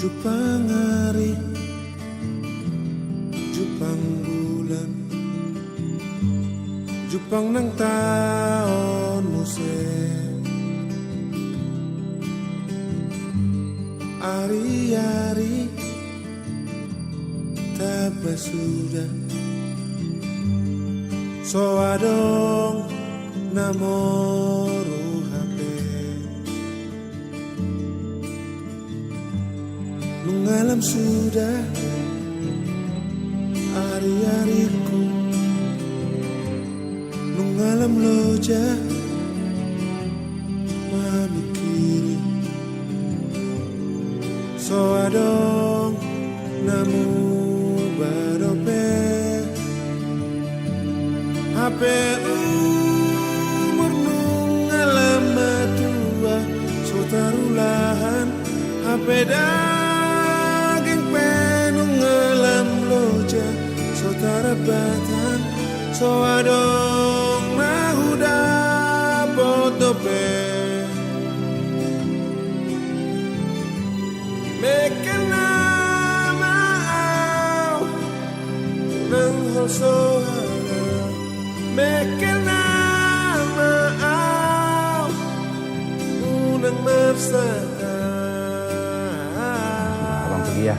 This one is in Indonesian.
Jupang hari, jupang bulan, jupang nang taon musim. Ari-ari tabah sudah, so adong namoru HP. Mengalam sudah hari-hariku, mengalam loja memikiri, so adong namu barope HP umur mengalam matua, so tarulahan HP daging penung ngalam loja, so tarabatan, so adong mahuda potope. Mekana maau nang hosohana, mekana maau unang marsaka. Abang pergi ya.